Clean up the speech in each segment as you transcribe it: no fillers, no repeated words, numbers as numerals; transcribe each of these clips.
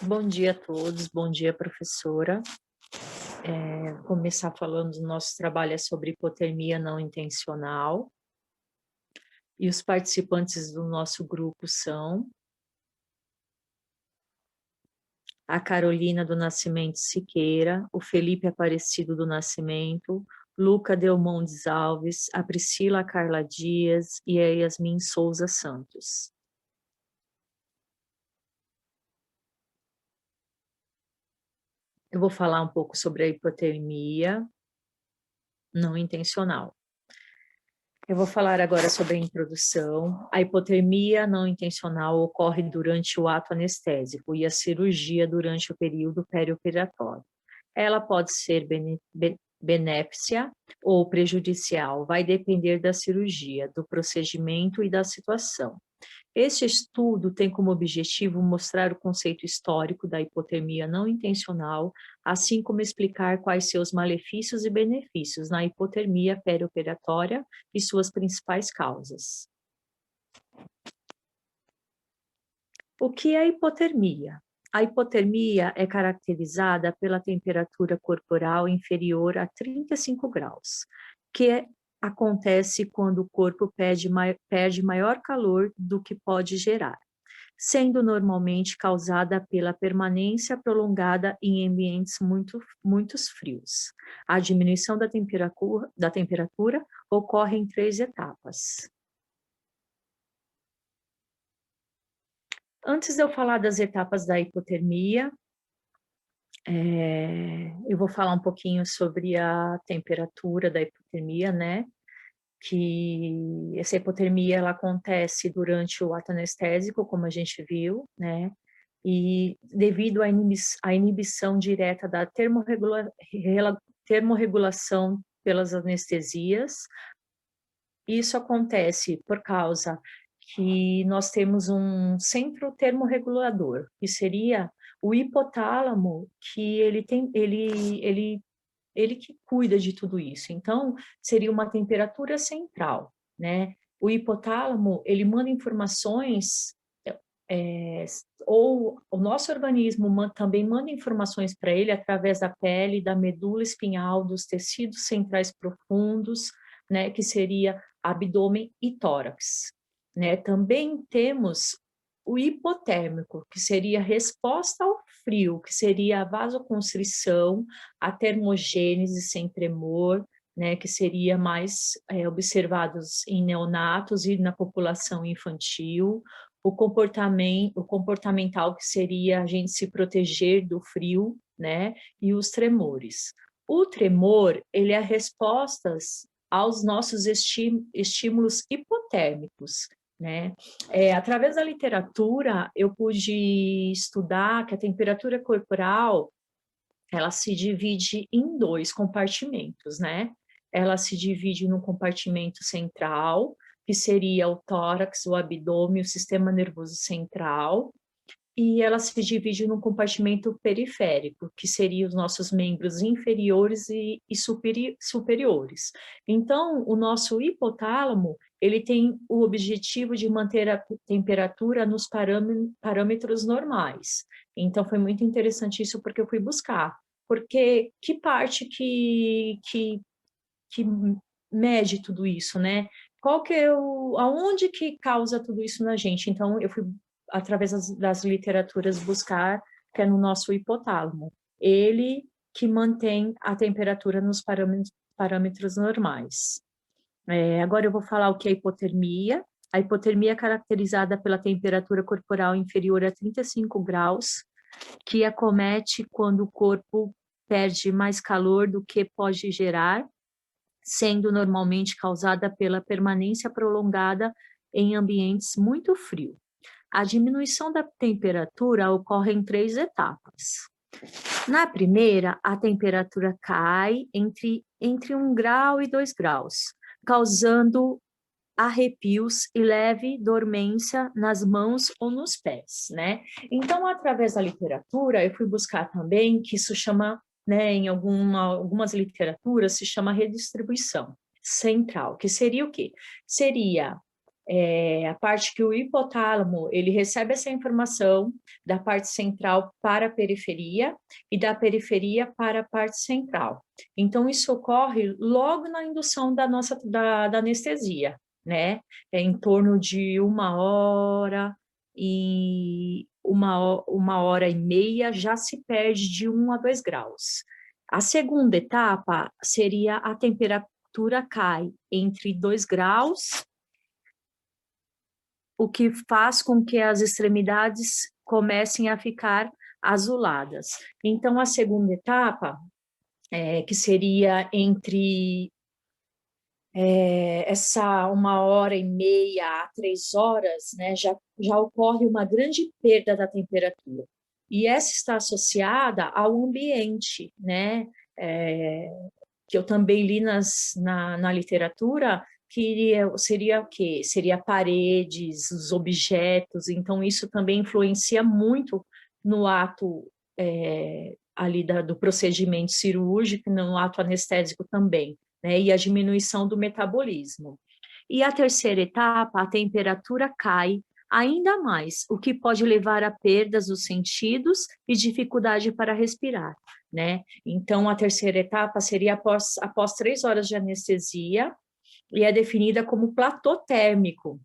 Bom dia a todos, bom dia, professora. Vou começar falando do nosso trabalho é sobre hipotermia não intencional. E os participantes do nosso grupo são a Carolina do Nascimento Siqueira, o Felipe Aparecido do Nascimento, Luca Delmondes Alves, a Priscila Carla Dias e a Yasmin Souza Santos. Eu vou falar um pouco sobre a hipotermia não intencional. Eu vou falar agora sobre a introdução. A hipotermia não intencional ocorre durante o ato anestésico e a cirurgia durante o período perioperatório. Ela pode ser benéfica ou prejudicial, vai depender da cirurgia, do procedimento e da situação. Este estudo tem como objetivo mostrar o conceito histórico da hipotermia não intencional, assim como explicar quais seus malefícios e benefícios na hipotermia perioperatória e suas principais causas. O que é hipotermia? A hipotermia é caracterizada pela temperatura corporal inferior a 35 graus, que acontece quando o corpo perde maior calor do que pode gerar, sendo normalmente causada pela permanência prolongada em ambientes muito frios. A diminuição da temperatura ocorre em 3 etapas. Antes de eu falar das etapas da hipotermia, eu vou falar um pouquinho sobre a temperatura da hipotermia, né? Que essa hipotermia ela acontece durante o ato anestésico, como a gente viu, né? E devido à inibição direta da termorregulação pelas anestesias, isso acontece por causa que nós temos um centro termorregulador, que seria o hipotálamo, que ele que cuida de tudo isso. Então, seria uma temperatura central, né? O hipotálamo, ele manda informações, ou o nosso organismo também manda informações para ele através da pele, da medula espinhal, dos tecidos centrais profundos, né? Que seria abdômen e tórax, né? Também temos o hipotérmico, que seria a resposta ao frio, que seria a vasoconstrição, a termogênese sem tremor, né, que seria mais observados em neonatos e na população infantil, o comportamental, que seria a gente se proteger do frio, né, e os tremores. O tremor, ele é respostas aos nossos estímulos hipotérmicos, né? Através da literatura, eu pude estudar que a temperatura corporal, ela se divide em 2 compartimentos, né? Ela se divide no compartimento central, que seria o tórax, o abdômen, o sistema nervoso central, e ela se divide no compartimento periférico, que seriam os nossos membros inferiores e superiores. Então, o nosso hipotálamo, ele tem o objetivo de manter a temperatura nos parâmetros normais. Então, foi muito interessante isso, porque eu fui buscar. Porque que parte que mede tudo isso, né? Qual que é aonde que causa tudo isso na gente? Então, eu fui, através das literaturas, buscar, que é no nosso hipotálamo. Ele que mantém a temperatura nos parâmetros normais. Agora eu vou falar o que é hipotermia. A hipotermia é caracterizada pela temperatura corporal inferior a 35 graus, que acomete quando o corpo perde mais calor do que pode gerar, sendo normalmente causada pela permanência prolongada em ambientes muito frios. A diminuição da temperatura ocorre em 3 etapas. Na primeira, a temperatura cai entre 1 grau e 2 graus, causando arrepios e leve dormência nas mãos ou nos pés, né? Então, através da literatura, eu fui buscar também que isso chama, né, em algumas literaturas, se chama redistribuição central, que seria o quê? Seria a parte que o hipotálamo, ele recebe essa informação da parte central para a periferia e da periferia para a parte central. Então, isso ocorre logo na indução da anestesia, né? É em torno de 1 hora e uma hora e meia já se perde de 1 a 2 graus. A segunda etapa seria a temperatura cai entre 2 graus, o que faz com que as extremidades comecem a ficar azuladas. Então, a segunda etapa, que seria entre essa 1 hora e meia a 3 horas, né, já ocorre uma grande perda da temperatura. E essa está associada ao ambiente, né, que eu também li na literatura, que seria o quê? Seria paredes, os objetos, então isso também influencia muito no ato ali do procedimento cirúrgico, no ato anestésico também, né? E a diminuição do metabolismo. E a terceira etapa, a temperatura cai ainda mais, o que pode levar a perdas dos sentidos e dificuldade para respirar, né? Então, a terceira etapa seria após 3 horas de anestesia, e é definida como platô térmico.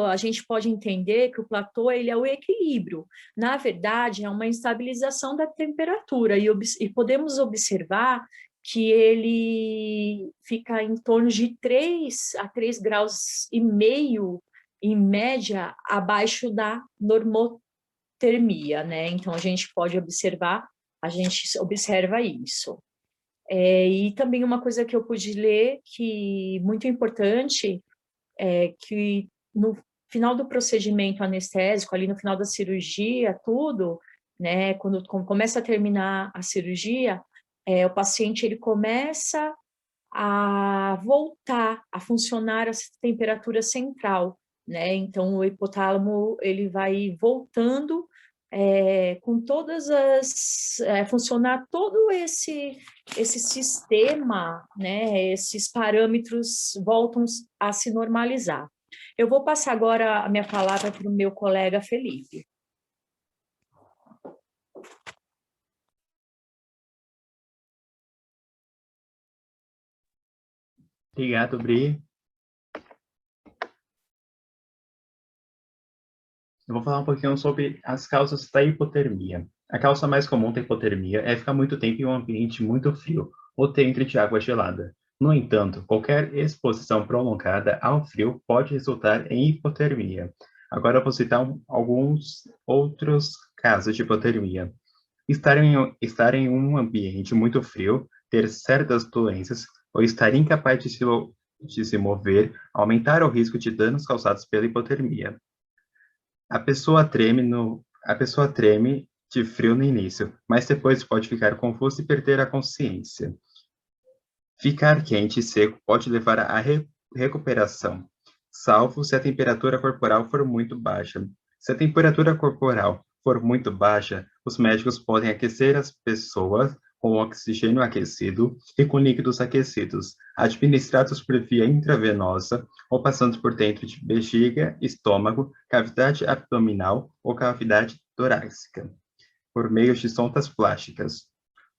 A gente pode entender que o platô ele é o equilíbrio. Na verdade, é uma estabilização da temperatura, e podemos observar que ele fica em torno de 3 a 3,5 graus, em média, abaixo da normotermia, né? Então, a gente observa isso. E também uma coisa que eu pude ler, que muito importante, que no final do procedimento anestésico, ali no final da cirurgia, tudo, né, quando começa a terminar a cirurgia, o paciente ele começa a voltar a funcionar essa temperatura central, né? Então, o hipotálamo ele vai voltando com todas funcionar todo esse sistema, né? Esses parâmetros voltam a se normalizar. Eu vou passar agora a minha palavra para o meu colega Felipe. Obrigado, Bri. Eu vou falar um pouquinho sobre as causas da hipotermia. A causa mais comum da hipotermia é ficar muito tempo em um ambiente muito frio ou dentro de água gelada. No entanto, qualquer exposição prolongada ao frio pode resultar em hipotermia. Agora eu vou citar alguns outros casos de hipotermia. Estar em um ambiente muito frio, ter certas doenças ou estar incapaz de se mover, aumentar o risco de danos causados pela hipotermia. A pessoa treme de frio no início, mas depois pode ficar confusa e perder a consciência. Ficar quente e seco pode levar à recuperação, salvo se a temperatura corporal for muito baixa. Se a temperatura corporal for muito baixa, os médicos podem aquecer as pessoas com oxigênio aquecido e com líquidos aquecidos, administrados por via intravenosa ou passando por dentro de bexiga, estômago, cavidade abdominal ou cavidade torácica, por meio de sondas plásticas.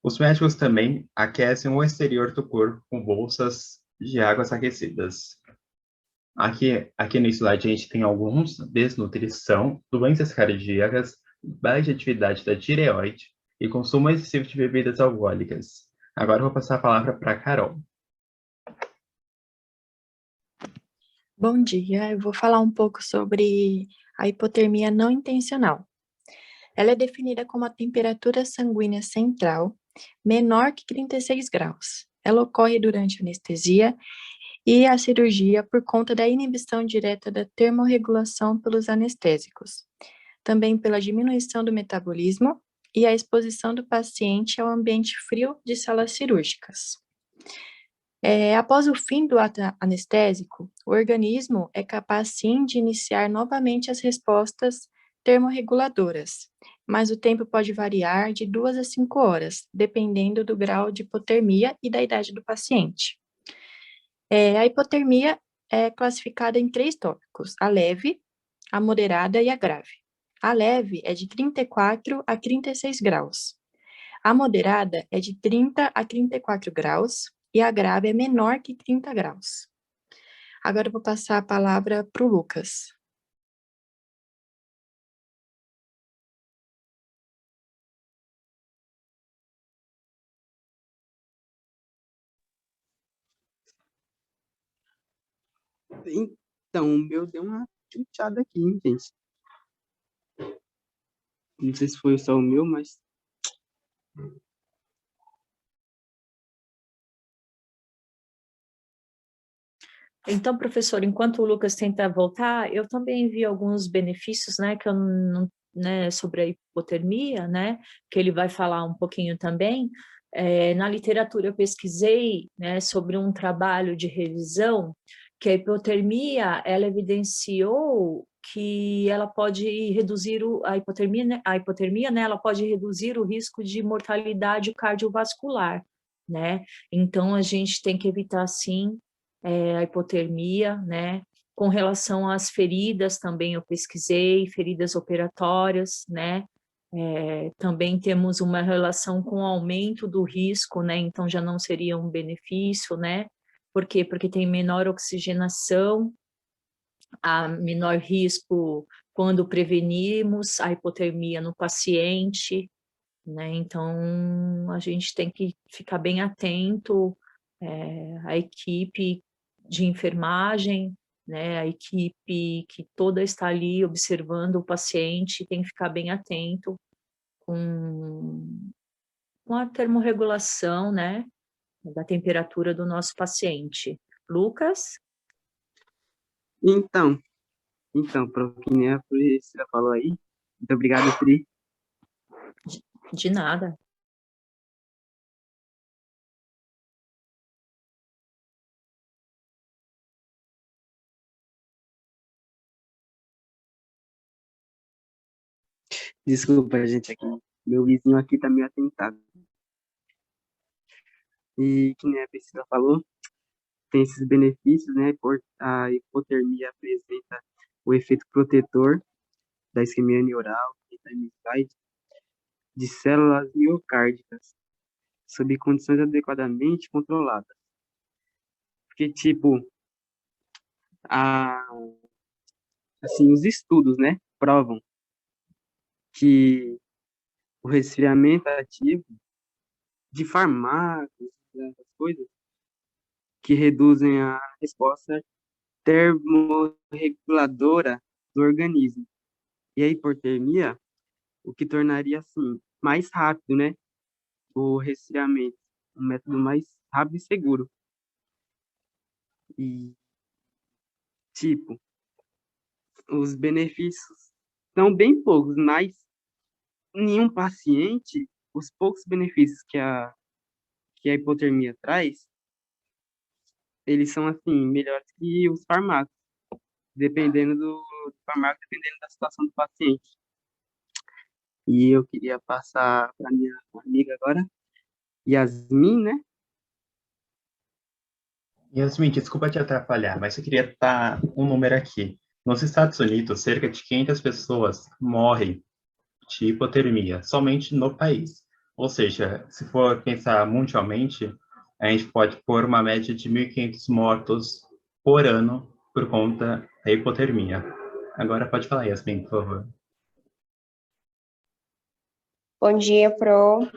Os médicos também aquecem o exterior do corpo com bolsas de águas aquecidas. Aqui no slide a gente tem alguns: desnutrição, doenças cardíacas, baixa atividade da tireoide e consumo excessivo de bebidas alcoólicas. Agora eu vou passar a palavra para a Carol. Bom dia, eu vou falar um pouco sobre a hipotermia não intencional. Ela é definida como a temperatura sanguínea central menor que 36 graus. Ela ocorre durante a anestesia e a cirurgia por conta da inibição direta da termorregulação pelos anestésicos, também pela diminuição do metabolismo e a exposição do paciente ao ambiente frio de salas cirúrgicas. Após o fim do ato anestésico, o organismo é capaz, sim, de iniciar novamente as respostas termorreguladoras, mas o tempo pode variar de 2 a 5 horas, dependendo do grau de hipotermia e da idade do paciente. A hipotermia é classificada em 3 tópicos: a leve, a moderada e a grave. A leve é de 34 a 36 graus. A moderada é de 30 a 34 graus e a grave é menor que 30 graus. Agora eu vou passar a palavra para o Lucas. Então, o meu deu uma chuteada aqui, hein, gente? Não sei se foi só o meu, mas... Então, professor, enquanto o Lucas tenta voltar, eu também vi alguns benefícios, né, que eu não, né, sobre a hipotermia, né, que ele vai falar um pouquinho também. Na literatura eu pesquisei, né, sobre um trabalho de revisão que a hipotermia, ela evidenciou que ela pode reduzir a hipotermia, né, ela pode reduzir o risco de mortalidade cardiovascular, né? Então a gente tem que evitar sim a hipotermia, né? Com relação às feridas, também eu pesquisei, feridas operatórias, né? Também temos uma relação com o aumento do risco, né? Então já não seria um benefício, né? Por quê? Porque tem menor oxigenação, há menor risco quando prevenimos a hipotermia no paciente, né? Então a gente tem que ficar bem atento, a equipe de enfermagem, né, a equipe que toda está ali observando o paciente tem que ficar bem atento com a termorregulação, né, da temperatura do nosso paciente. Lucas? Então, prof, que nem a Priscila falou aí. Muito obrigado, Pri. De nada. Desculpa, gente, aqui. Meu vizinho aqui tá meio atentado. E que nem a Priscila falou, tem esses benefícios, né? A hipotermia apresenta o efeito protetor da isquemia neural, que tá no slide, de células miocárdicas, sob condições adequadamente controladas. Porque, tipo, a, assim, os estudos, né, provam que o resfriamento ativo de fármacos, essas coisas, que reduzem a resposta termorreguladora do organismo. E a hipotermia, o que tornaria, assim, mais rápido, né, o resfriamento, um método mais rápido e seguro. E, tipo, os benefícios são bem poucos, mas nenhum paciente, os poucos benefícios que a hipotermia traz, eles são, assim, melhores que os fármacos, dependendo do fármaco, dependendo da situação do paciente. E eu queria passar para minha amiga agora, Yasmin, né? Yasmin, desculpa te atrapalhar, mas eu queria estar um número aqui. Nos Estados Unidos, cerca de 500 pessoas morrem de hipotermia, somente no país. Ou seja, se for pensar mundialmente, a gente pode pôr uma média de 1.500 mortos por ano por conta da hipotermia. Agora pode falar, Yasmin, por favor. Bom dia, Pro.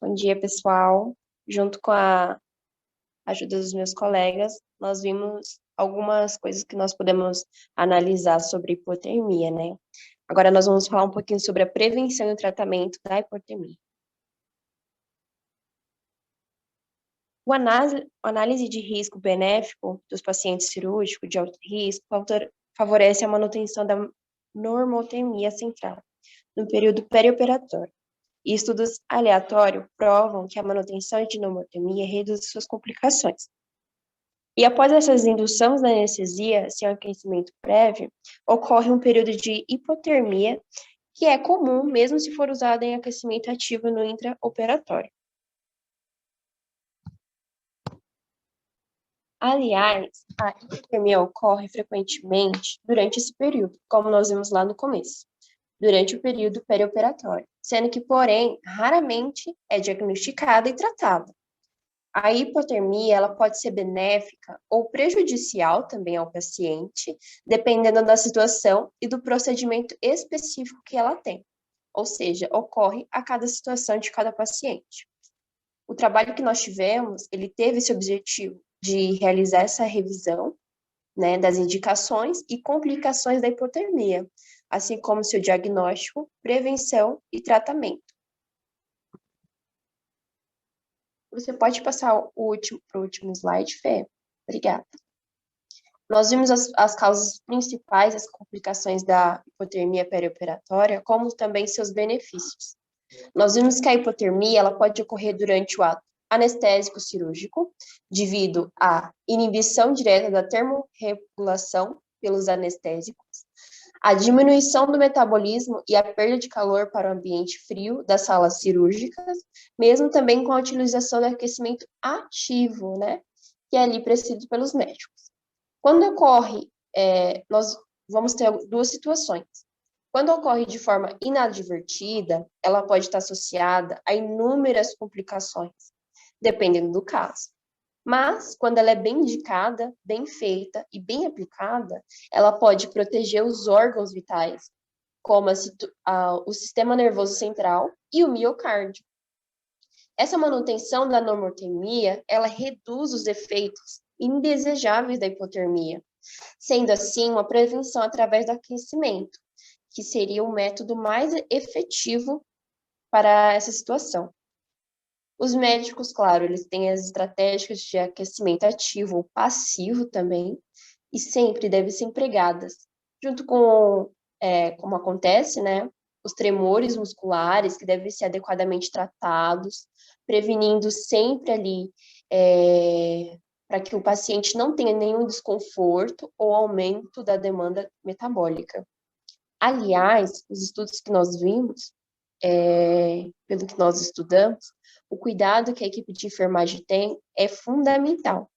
Bom dia, pessoal. Junto com a ajuda dos meus colegas, nós vimos algumas coisas que nós podemos analisar sobre hipotermia, né? Agora nós vamos falar um pouquinho sobre a prevenção e o tratamento da hipotermia. O análise de risco benéfico dos pacientes cirúrgicos de alto risco favorece a manutenção da normotermia central no período perioperatório. E estudos aleatórios provam que a manutenção de normotermia reduz suas complicações. E após essas induções da anestesia, sem aquecimento prévio, ocorre um período de hipotermia, que é comum mesmo se for usado em aquecimento ativo no intraoperatório. Aliás, a hipotermia ocorre frequentemente durante esse período, como nós vimos lá no começo, durante o período perioperatório, sendo que, porém, raramente é diagnosticada e tratada. A hipotermia, ela pode ser benéfica ou prejudicial também ao paciente, dependendo da situação e do procedimento específico que ela tem. Ou seja, ocorre a cada situação de cada paciente. O trabalho que nós tivemos, ele teve esse objetivo de realizar essa revisão, né, das indicações e complicações da hipotermia, assim como seu diagnóstico, prevenção e tratamento. Você pode passar para o último slide, Fê? Obrigada. Nós vimos as causas principais, as complicações da hipotermia perioperatória, como também seus benefícios. Nós vimos que a hipotermia ela pode ocorrer durante o ato anestésico cirúrgico, devido à inibição direta da termorregulação pelos anestésicos, a diminuição do metabolismo e a perda de calor para o ambiente frio das salas cirúrgicas, mesmo também com a utilização do aquecimento ativo, né, que é ali prescrito pelos médicos. Quando ocorre, nós vamos ter duas situações. Quando ocorre de forma inadvertida, ela pode estar associada a inúmeras complicações, dependendo do caso. Mas, quando ela é bem indicada, bem feita e bem aplicada, ela pode proteger os órgãos vitais, como o sistema nervoso central e o miocárdio. Essa manutenção da normotermia, ela reduz os efeitos indesejáveis da hipotermia, sendo assim uma prevenção através do aquecimento, que seria o método mais efetivo para essa situação. Os médicos, claro, eles têm as estratégias de aquecimento ativo ou passivo também, e sempre devem ser empregadas, junto com, como acontece, né, os tremores musculares, que devem ser adequadamente tratados, prevenindo sempre ali, para que o paciente não tenha nenhum desconforto ou aumento da demanda metabólica. Aliás, os estudos que nós vimos, pelo que nós estudamos, o cuidado que a equipe de enfermagem tem é fundamental,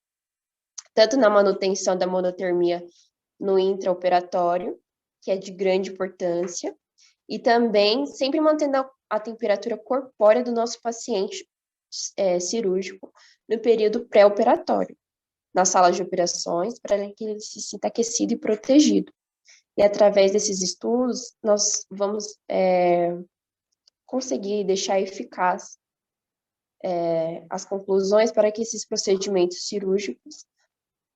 tanto na manutenção da monotermia no intraoperatório, que é de grande importância, e também sempre mantendo a temperatura corpórea do nosso paciente cirúrgico no período pré-operatório, na sala de operações, para que ele se sinta aquecido e protegido. E através desses estudos, nós vamos conseguir deixar eficaz as conclusões para que esses procedimentos cirúrgicos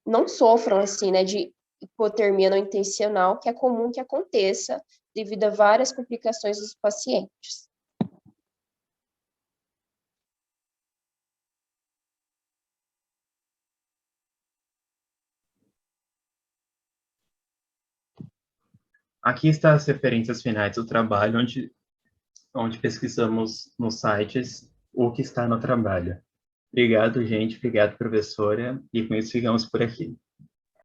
não sofram, assim, né, de hipotermia não intencional, que é comum que aconteça devido a várias complicações dos pacientes. Aqui está as referências finais do trabalho, onde pesquisamos nos sites o que está no trabalho. Obrigado, gente. Obrigado, professora. E com isso ficamos por aqui.